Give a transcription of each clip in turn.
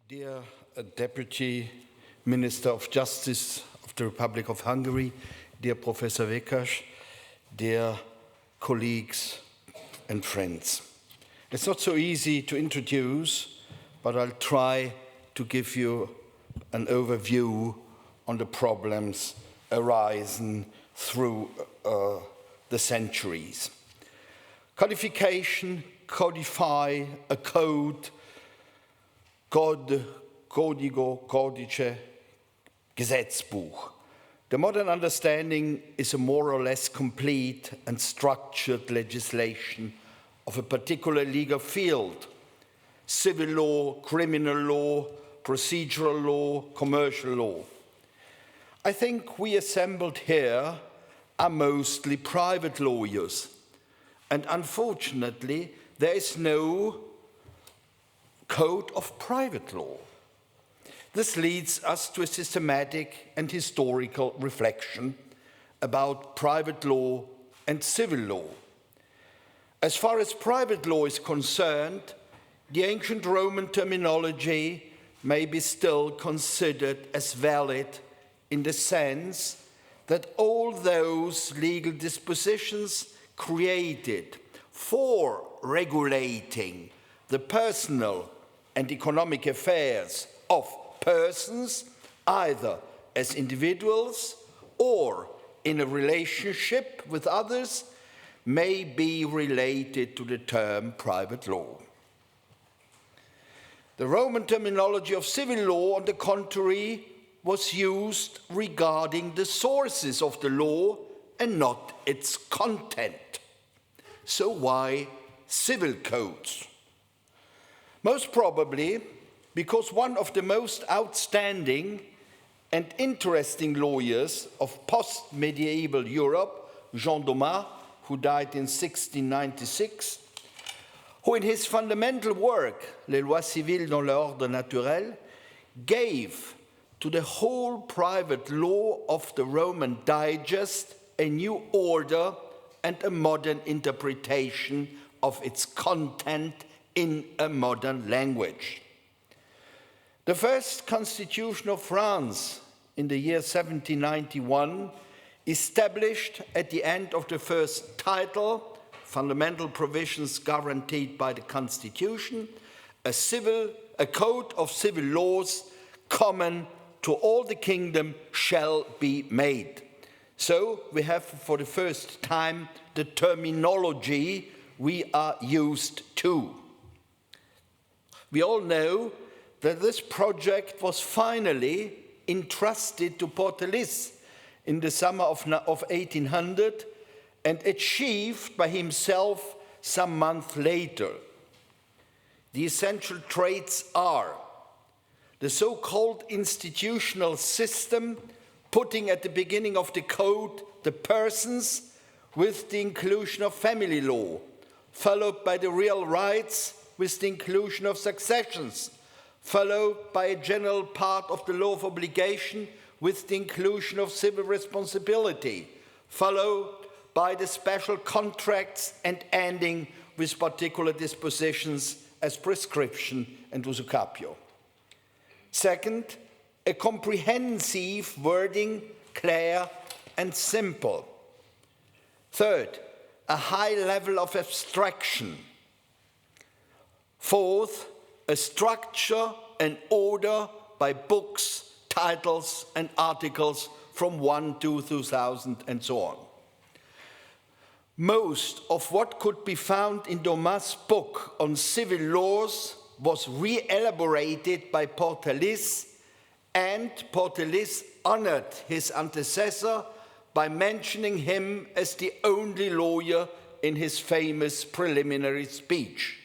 Dear Deputy Minister of Justice of the Republic of Hungary, dear Professor Vekas, dear colleagues and friends. It's not so easy to introduce, but I'll try to give you an overview on the problems arising through the centuries. Codification, codify, a code, Código, Codice, Gesetzbuch. The modern understanding is a more or less complete and structured legislation of a particular legal field: civil law, criminal law, procedural law, commercial law. I think we assembled here are mostly private lawyers, and unfortunately there is no code of private law. This leads us to a systematic and historical reflection about private law and civil law. As far as private law is concerned, the ancient Roman terminology may be still considered as valid in the sense that all those legal dispositions created for regulating the personal and economic affairs of persons, either as individuals or in a relationship with others, may be related to the term private law. The Roman terminology of civil law, on the contrary, was used regarding the sources of the law and not its content. So why civil codes? Most probably because one of the most outstanding and interesting lawyers of post-medieval Europe, Jean Domas, who died in 1696, who in his fundamental work, Les lois civiles dans l'ordre naturel, gave to the whole private law of the Roman Digest a new order and a modern interpretation of its content in a modern language. The first constitution of France in the year 1791 established at the end of the first title, fundamental provisions guaranteed by the Constitution, a code of civil laws common to all the kingdom shall be made. So we have for the first time the terminology we are used to. We all know that this project was finally entrusted to Portalis in the summer of 1800 and achieved by himself some months later. The essential traits are the so-called institutional system, putting at the beginning of the code the persons with the inclusion of family law, followed by the real rights with the inclusion of successions, followed by a general part of the law of obligation with the inclusion of civil responsibility, followed by the special contracts, and ending with particular dispositions as prescription and usucapio. Second, a comprehensive wording, clear and simple. Third, a high level of abstraction. Fourth, a structure and order by books, titles and articles from 1 to 2000 and so on. Most of what could be found in Domas' book on civil laws was re-elaborated by Portalis, and Portalis honored his antecessor by mentioning him as the only lawyer in his famous preliminary speech.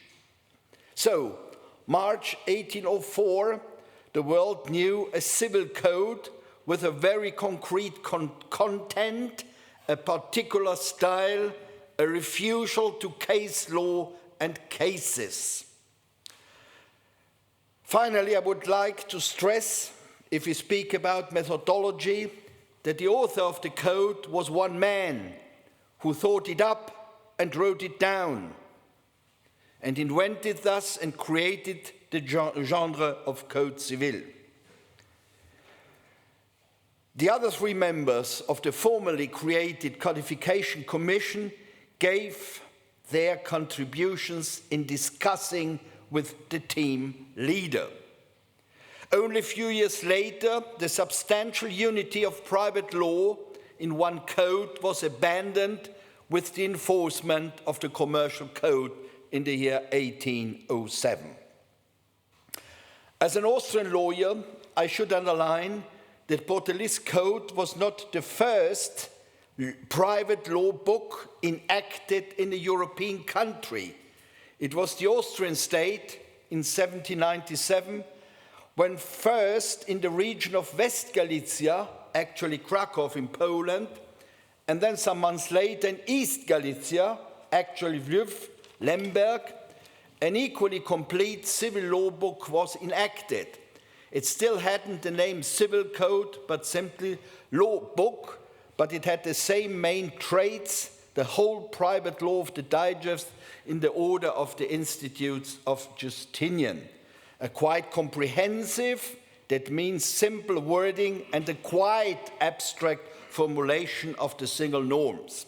So, March 1804, the world knew a civil code with a very concrete content, a particular style, a refusal to case law and cases. Finally, I would like to stress, if we speak about methodology, that the author of the code was one man who thought it up and wrote it down, and invented thus and created the genre of Code Civil. The other three members of the formally created Codification Commission gave their contributions in discussing with the team leader. Only a few years later, the substantial unity of private law in one code was abandoned with the enforcement of the Commercial Code in the year 1807. As an Austrian lawyer, I should underline that Botelis Code was not the first private law book enacted in a European country. It was the Austrian state in 1797 when first in the region of West Galicia, actually Krakow in Poland, and then some months later in East Galicia, actually Lviv, Lemberg, an equally complete civil law book was enacted. It still hadn't the name Civil Code, but simply law book, but it had the same main traits, the whole private law of the digest in the order of the Institutes of Justinian. A quite comprehensive, that means simple wording, and a quite abstract formulation of the single norms.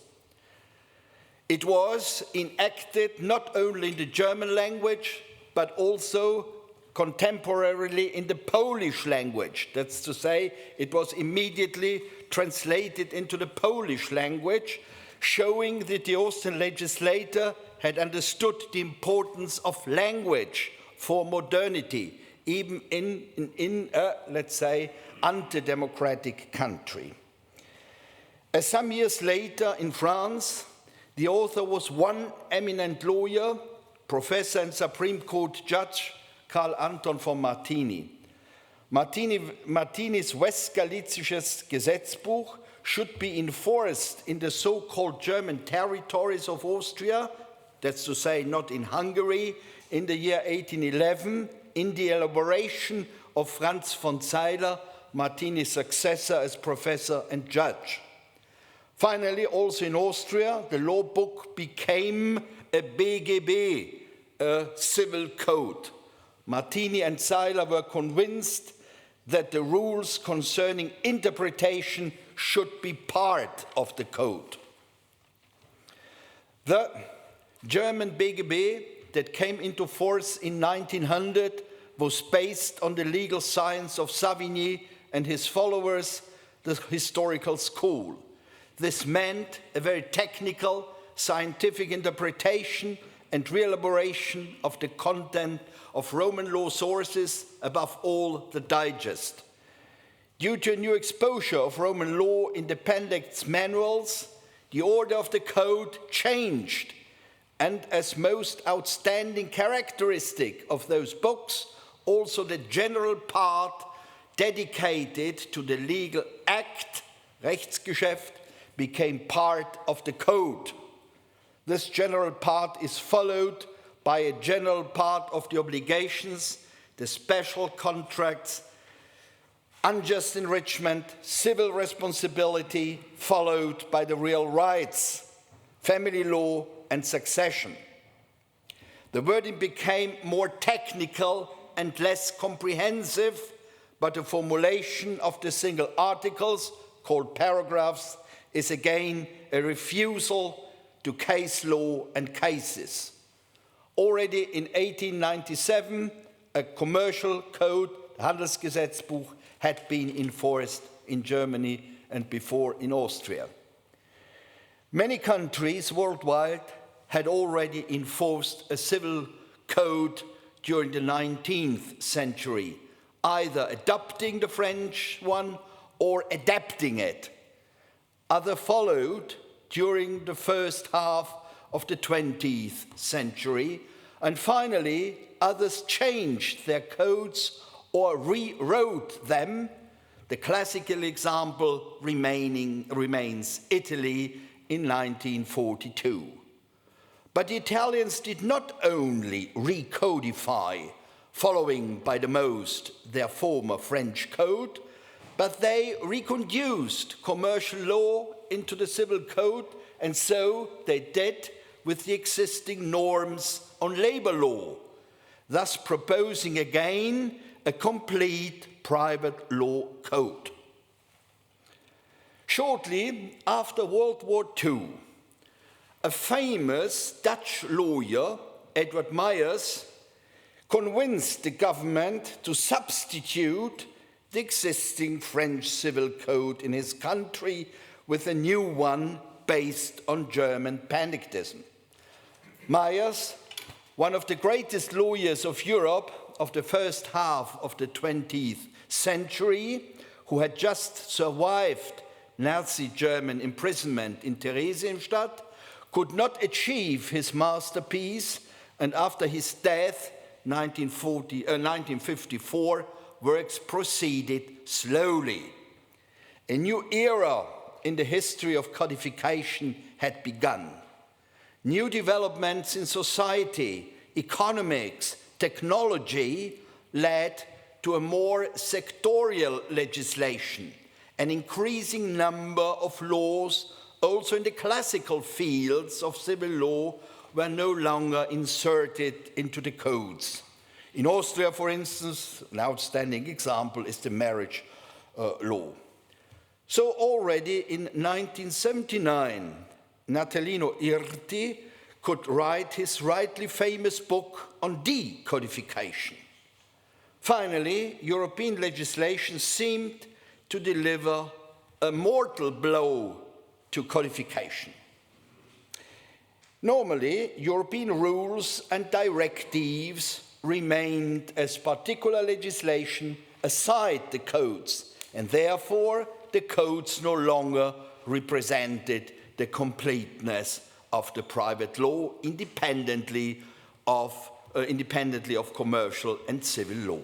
It was enacted not only in the German language, but also contemporarily in the Polish language. That's to say, it was immediately translated into the Polish language, showing that the Austrian legislator had understood the importance of language for modernity, even in a, let's say, anti-democratic country. As some years later in France, the author was one eminent lawyer, professor and Supreme Court judge, Karl Anton von Martini. Martini's Westgalizisches Gesetzbuch should be enforced in the so-called German territories of Austria, that's to say not in Hungary, in the year 1811, in the elaboration of Franz von Seiler, Martini's successor as professor and judge. Finally, also in Austria, the law book became a BGB, a civil code. Martini and Seiler were convinced that the rules concerning interpretation should be part of the code. The German BGB that came into force in 1900 was based on the legal science of Savigny and his followers, the historical school. This meant a very technical, scientific interpretation and re-elaboration of the content of Roman law sources, above all the digest. Due to a new exposure of Roman law in the appendix manuals, the order of the code changed, and as most outstanding characteristic of those books, also the general part dedicated to the legal act, Rechtsgeschäft, became part of the code. This general part is followed by a general part of the obligations, the special contracts, unjust enrichment, civil responsibility, followed by the real rights, family law, and succession. The wording became more technical and less comprehensive, but the formulation of the single articles, called paragraphs, is again a refusal to case law and cases. Already in 1897, a commercial code, Handelsgesetzbuch, had been enforced in Germany and before in Austria. Many countries worldwide had already enforced a civil code during the 19th century, either adopting the French one or adapting it. Others followed during the first half of the 20th century, and finally others changed their codes or rewrote them. The classical example remains Italy in 1942. But the Italians did not only recodify, following by the most their former French code, but they reconduced commercial law into the civil code, and so they did with the existing norms on labor law. thus proposing again a complete private law code. Shortly after World War II, a famous Dutch lawyer, Edward Myers, convinced the government to substitute the existing French civil code in his country with a new one based on German panopticon. Myers, one of the greatest lawyers of Europe of the first half of the 20th century, who had just survived Nazi German imprisonment in Theresienstadt, could not achieve his masterpiece, and after his death, 1954, works proceeded slowly. A new era in the history of codification had begun. New developments in society, economics, technology led to a more sectorial legislation. An increasing number of laws, also in the classical fields of civil law, were no longer inserted into the codes. In Austria, for instance, an outstanding example is the marriage law. So already in 1979, Natalino Irti could write his rightly famous book on decodification. Finally, European legislation seemed to deliver a mortal blow to codification. Normally, European rules and directives remained as particular legislation aside the codes, and therefore the codes no longer represented the completeness of the private law independently of commercial and civil law.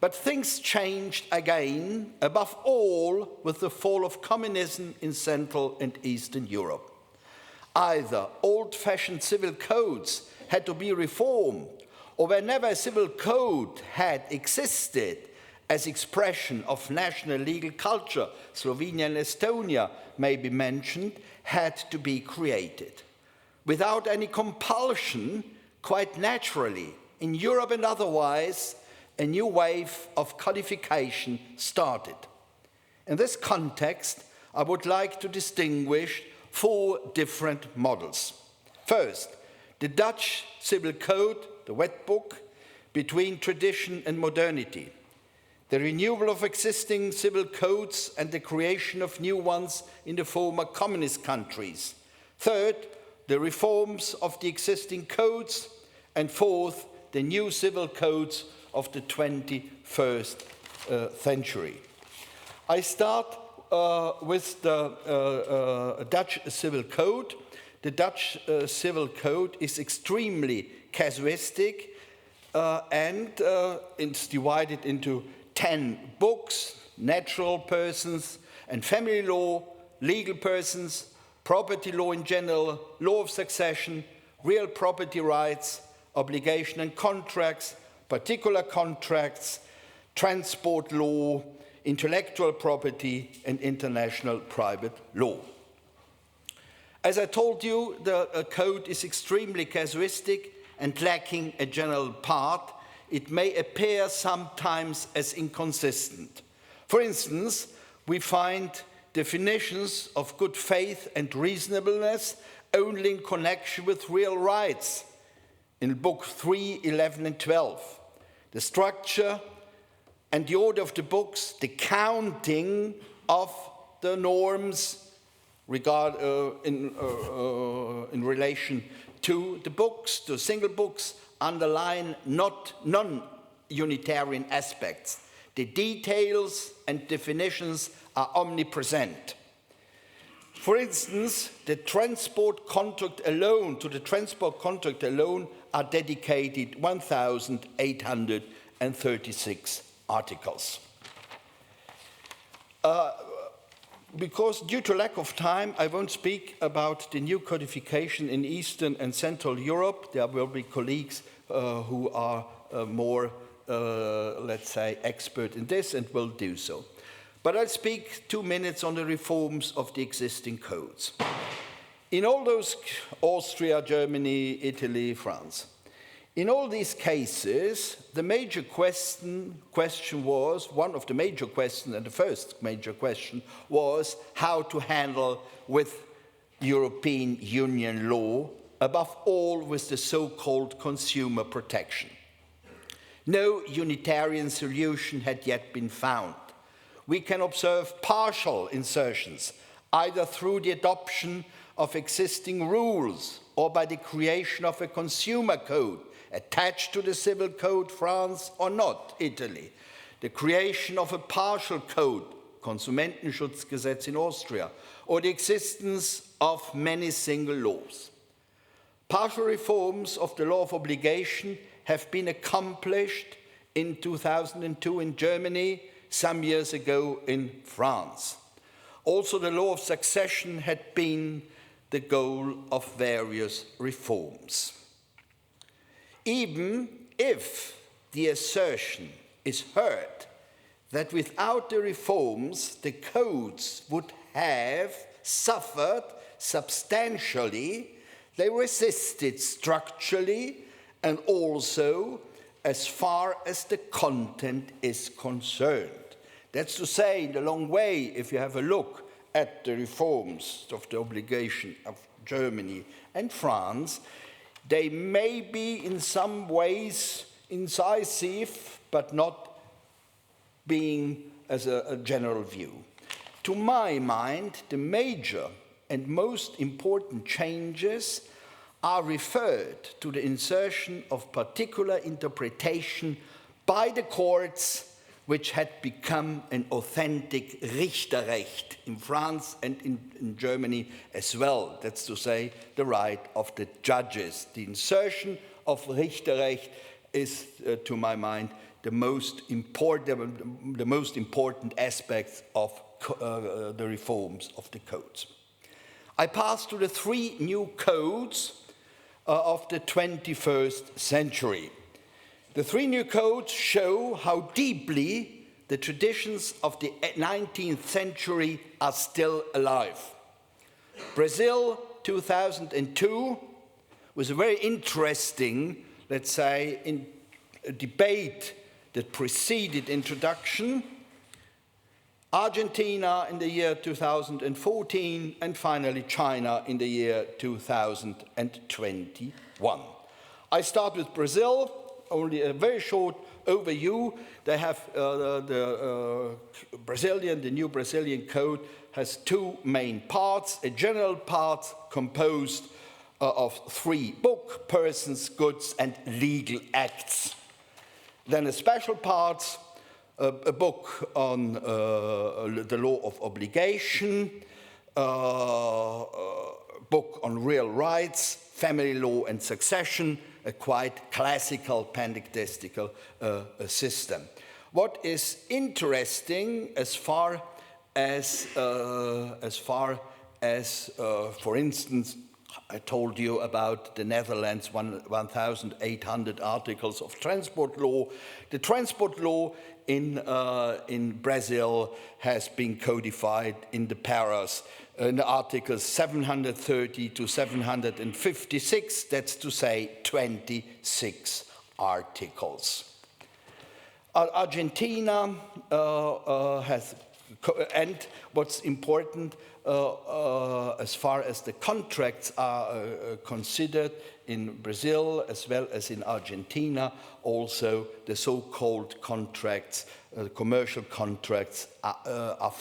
But things changed again, above all with the fall of communism in Central and Eastern Europe. Either old-fashioned civil codes had to be reformed, or whenever a civil code had existed as expression of national legal culture, Slovenia and Estonia may be mentioned, had to be created. Without any compulsion, quite naturally, in Europe and otherwise, a new wave of codification started. In this context, I would like to distinguish 4 different models. First, the Dutch Civil Code, the Wet Book, between tradition and modernity. The renewal of existing civil codes and the creation of new ones in the former communist countries. Third, the reforms of the existing codes. And fourth, the new civil codes of the 21st century. I start with the Dutch Civil Code. The Dutch Civil Code is extremely casuistic and it's divided into 10 books: natural persons and family law, legal persons, property law in general, law of succession, real property rights, obligation and contracts, particular contracts, transport law, intellectual property, and international private law. As I told you, the code is extremely casuistic and lacking a general part. It may appear sometimes as inconsistent. For instance, we find definitions of good faith and reasonableness only in connection with real rights in Book 3, 11, and 12. The structure and the order of the books, the counting of the norms in relation to the books, to single books, underline non-unitarian aspects. The details and definitions are omnipresent. For instance, the transport contract alone, to the transport contract alone, are dedicated 1,836 articles. Because due to lack of time, I won't speak about the new codification in Eastern and Central Europe. There will be colleagues who are more, let's say, expert in this and will do so. But I'll speak 2 minutes on the reforms of the existing codes. In all those, Austria, Germany, Italy, France, In all these cases, the major question was, one of the major questions, and the first major question was how to handle with European Union law, above all with the so-called consumer protection. No unitarian solution had yet been found. We can observe partial insertions, either through the adoption of existing rules or by the creation of a consumer code attached to the Civil Code, France, or not, Italy. The creation of a partial code, Konsumentenschutzgesetz in Austria, or the existence of many single laws. Partial reforms of the law of obligation have been accomplished in 2002 in Germany, some years ago in France. Also, the law of succession had been the goal of various reforms. Even if the assertion is heard that without the reforms, the codes would have suffered substantially, they resisted structurally and also as far as the content is concerned. That's to say, in the long way, if you have a look at the reforms of the obligation of Germany and France, they may be in some ways incisive, but not being as a general view. To my mind, the major and most important changes are referred to the insertion of particular interpretation by the courts, which had become an authentic Richterrecht in France and in Germany as well. That's to say, the right of the judges. The insertion of Richterrecht is, to my mind, the most important aspects of the reforms of the codes. I pass to the three new codes of the 21st century. The three new codes show how deeply the traditions of the 19th century are still alive. Brazil 2002 was a very interesting, let's say, a debate that preceded introduction. Argentina in the year 2014, and finally China in the year 2021. I start with Brazil, only a very short overview. They have the new Brazilian code has two main parts, a general part composed of three books, persons, goods, and legal acts. Then a special part, a book on the law of obligation, book on real rights, family law and succession, a quite classical pandistical system. What is interesting as far as for instance, I told you about the Netherlands 1,800 articles of transport law. The transport law in Brazil has been codified in the paras in articles 730 to 756, that's to say 26 articles. Argentina has, and what's important as far as the contracts are considered in Brazil as well as in Argentina, also the so-called contracts, commercial contracts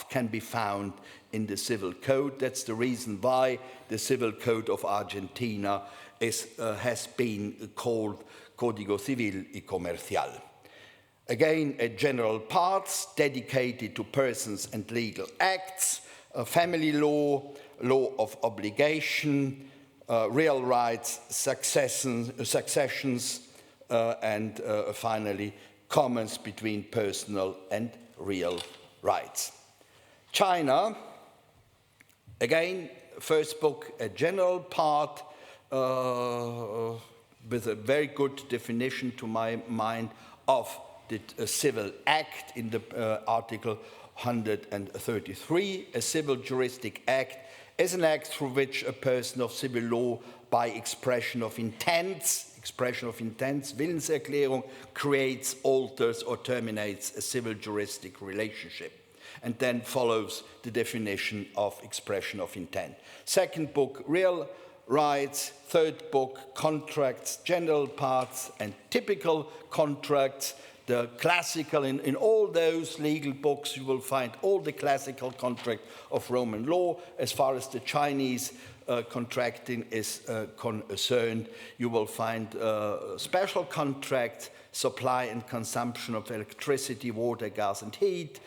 can be found in the Civil Code. That's the reason why the Civil Code of Argentina has been called Código Civil y Comercial. Again, a general parts dedicated to persons and legal acts, family law, law of obligation, real rights, successions, and finally, comments between personal and real rights. China, again, first book, a general part with a very good definition to my mind of the Civil Act in the Article 133, a civil juristic act is an act through which a person of civil law by expression of intents, expression of intents, Willenserklärung, creates, alters, or terminates a civil juristic relationship. And then follows the definition of expression of intent. Second book, real rights. Third book, contracts, general parts, and typical contracts. The classical, in all those legal books, you will find all the classical contract of Roman law. As far as the Chinese contracting is concerned, you will find special contracts, supply and consumption of electricity, water, gas, and heat,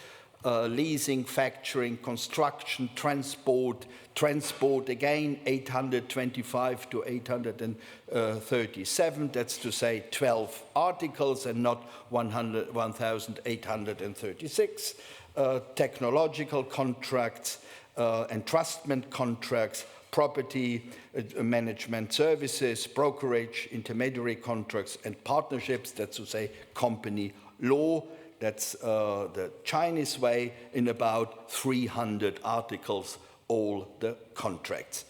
leasing, factoring, construction, transport again, 825 to 837, that's to say 12 articles and not 1,836, technological contracts, entrustment contracts, property management services, brokerage, intermediary contracts, and partnerships, that's to say company law. That's the Chinese way, in about 300 articles, all the contracts.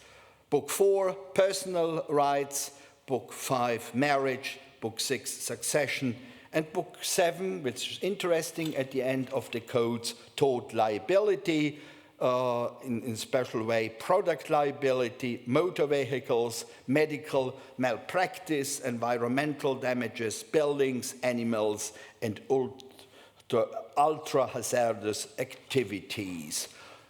Book 4, personal rights. Book 5, marriage. Book 6, succession. And Book 7, which is interesting at the end of the codes, tort liability, in special way, product liability, motor vehicles, medical malpractice, environmental damages, buildings, animals, and ultra-hazardous activities.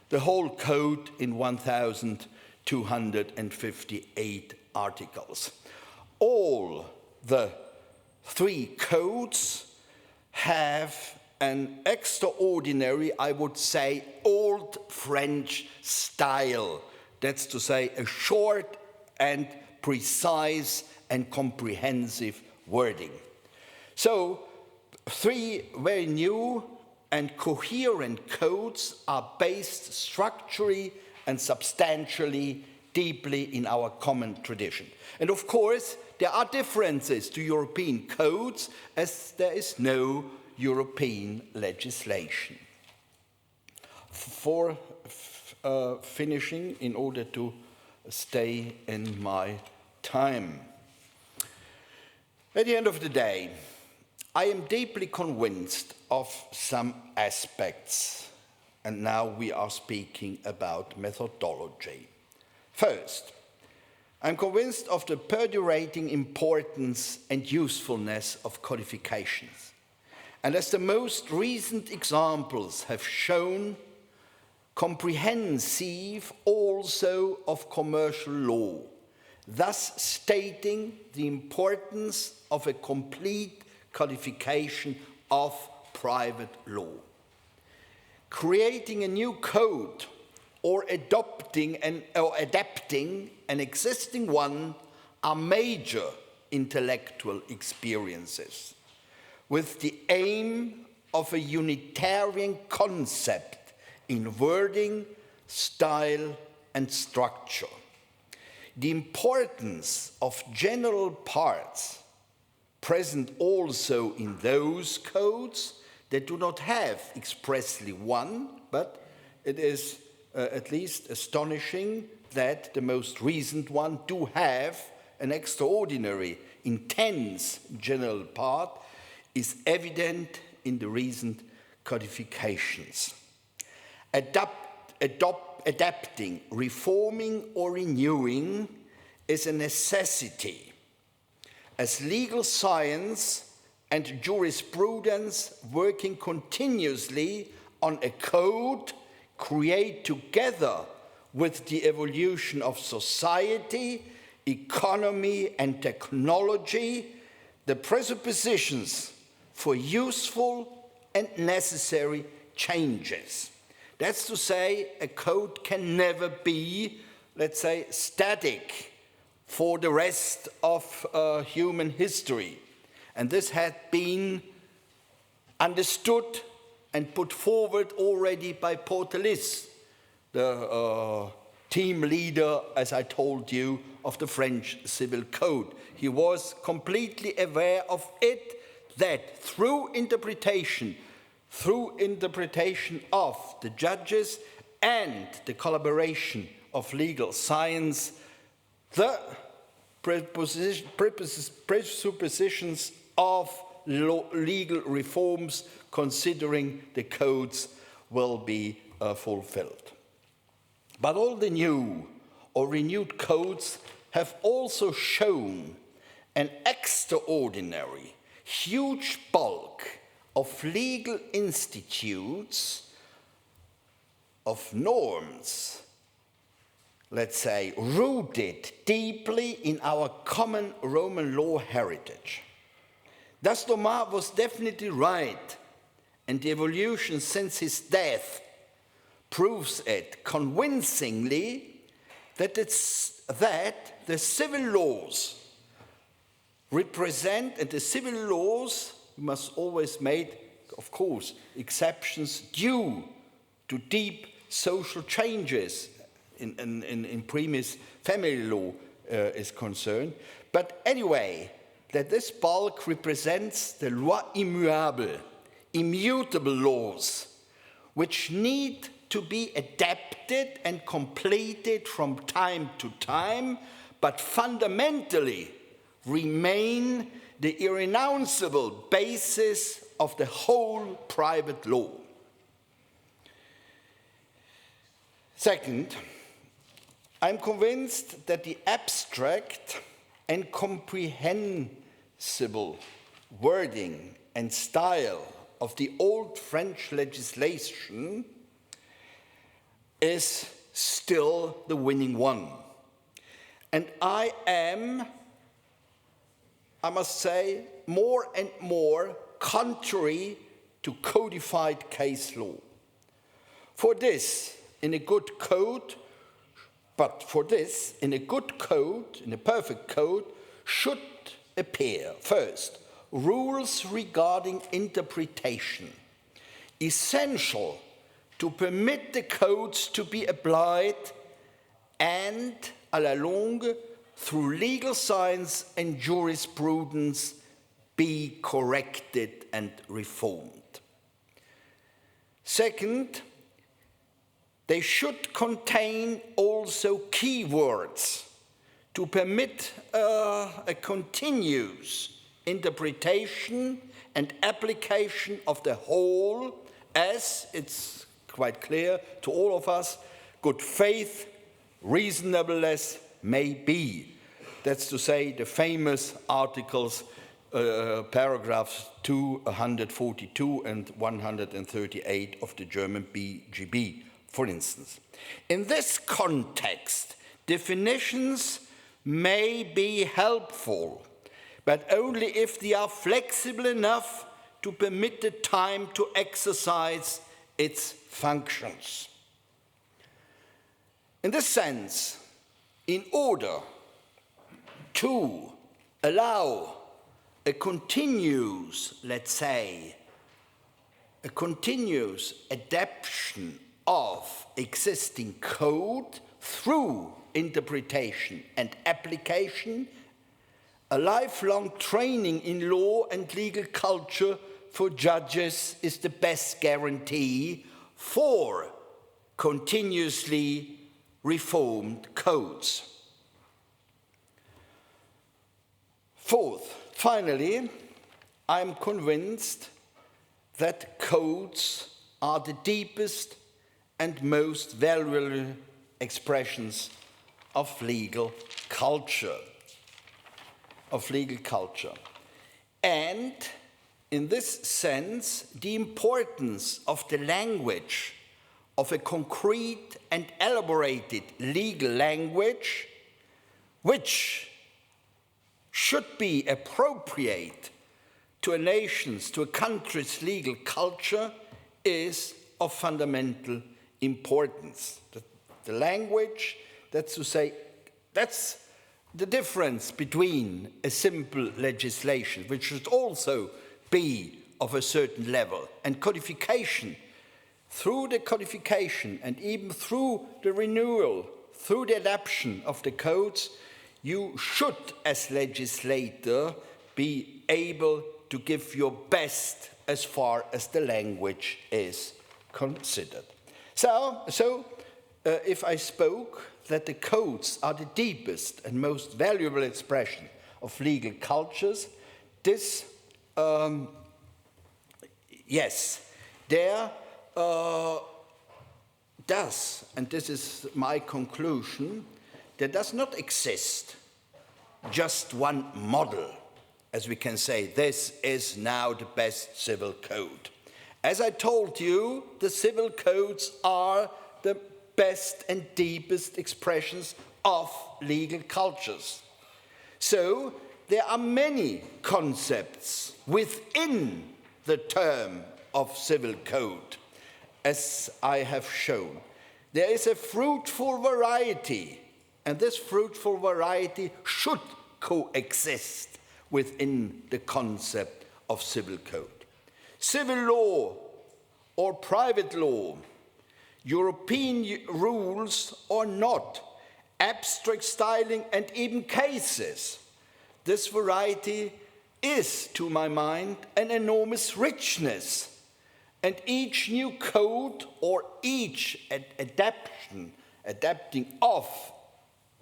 The whole code in 1,258 articles. All the 3 codes have an extraordinary, I would say, old French style. That's to say, a short and precise and comprehensive wording. So, 3 very new and coherent codes are based structurally and substantially deeply in our common tradition. And of course, there are differences to European codes as there is no European legislation. For finishing, in order to stay in my time. At the end of the day, I am deeply convinced of some aspects, and now we are speaking about methodology. First, I'm convinced of the perdurating importance and usefulness of codifications. And as the most recent examples have shown, comprehensive also of commercial law, thus stating the importance of a complete codification of private law. Creating a new code or adapting an existing one are major intellectual experiences with the aim of a unitarian concept in wording, style, and structure. The importance of general parts present also in those codes that do not have expressly one, but it is at least astonishing that the most recent one do have an extraordinary, intense general part, is evident in the recent codifications. Adapting, reforming, or renewing is a necessity, as legal science and jurisprudence working continuously on a code create together with the evolution of society, economy, and technology the presuppositions for useful and necessary changes. That's to say, a code can never be, let's say, static for the rest of human history. And this had been understood and put forward already by Portalis, the team leader, as I told you, of the French Civil Code. He was completely aware of it, that through interpretation of the judges and the collaboration of legal science, the presuppositions of legal reforms considering the codes will be fulfilled. But all the new or renewed codes have also shown an extraordinary, huge bulk of legal institutes, of norms, let's say, rooted deeply in our common Roman law heritage. Thus, Thomas was definitely right, and the evolution since his death proves it convincingly that the civil laws represent, and the civil laws must always make, of course, exceptions due to deep social changes in premise family law is concerned. But anyway, that this bulk represents the lois immuables, immutable laws, which need to be adapted and completed from time to time, but fundamentally remain the irrenounceable basis of the whole private law. Second, I'm convinced that the abstract and comprehensible wording and style of the old French legislation is still the winning one. And I must say, more and more contrary to codified case law. For this, in a good code, in a perfect code, should appear, first, rules regarding interpretation, essential to permit the codes to be applied and, à la longue, through legal science and jurisprudence, be corrected and reformed. Second, they should contain also keywords to permit a continuous interpretation and application of the whole, as it's quite clear to all of us, good faith, reasonableness may be. That's to say, the famous articles, paragraphs 242 and 138 of the German BGB, for instance. In this context, definitions may be helpful, but only if they are flexible enough to permit the time to exercise its functions. In this sense, in order to allow a continuous, let's say, a continuous adaptation of existing code through interpretation and application, a lifelong training in law and legal culture for judges is the best guarantee for continuously reformed codes. Fourth, finally, I'm convinced that codes are the deepest and most valuable expressions of legal culture. And in this sense, the importance of the language, of a concrete and elaborated legal language, which should be appropriate to a nation's, to a country's legal culture, is of fundamental importance. The language, that's to say, that's the difference between a simple legislation, which should also be of a certain level, and codification. Through the codification and even through the renewal, through the adaptation of the codes, you should, as legislator, be able to give your best as far as the language is considered. So if I spoke that the codes are the deepest and most valuable expression of legal cultures, this, yes, there does, and this is my conclusion, there does not exist just one model, as we can say, this is now the best civil code. As I told you, the civil codes are the best and deepest expressions of legal cultures. So there are many concepts within the term of civil code, as I have shown. There is a fruitful variety, and this fruitful variety should coexist within the concept of civil code. Civil law or private law, European rules or not, abstract styling and even cases. This variety is, to my mind, an enormous richness. And each new code or each adapting of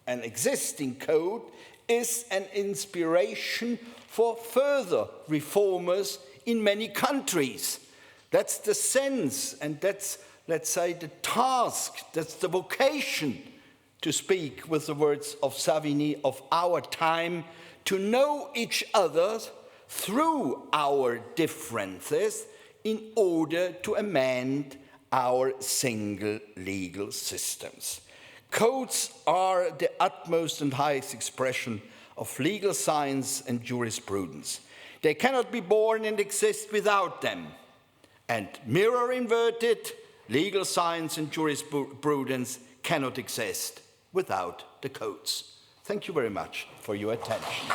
an existing code is an inspiration for further reformers in many countries. That's the sense, and that's, let's say, the task, that's the vocation, to speak with the words of Savigny, of our time, to know each other through our differences in order to amend our single legal systems. Codes are the utmost and highest expression of legal science and jurisprudence. They cannot be born and exist without them. And mirror inverted, legal science and jurisprudence cannot exist without the codes. Thank you very much for your attention.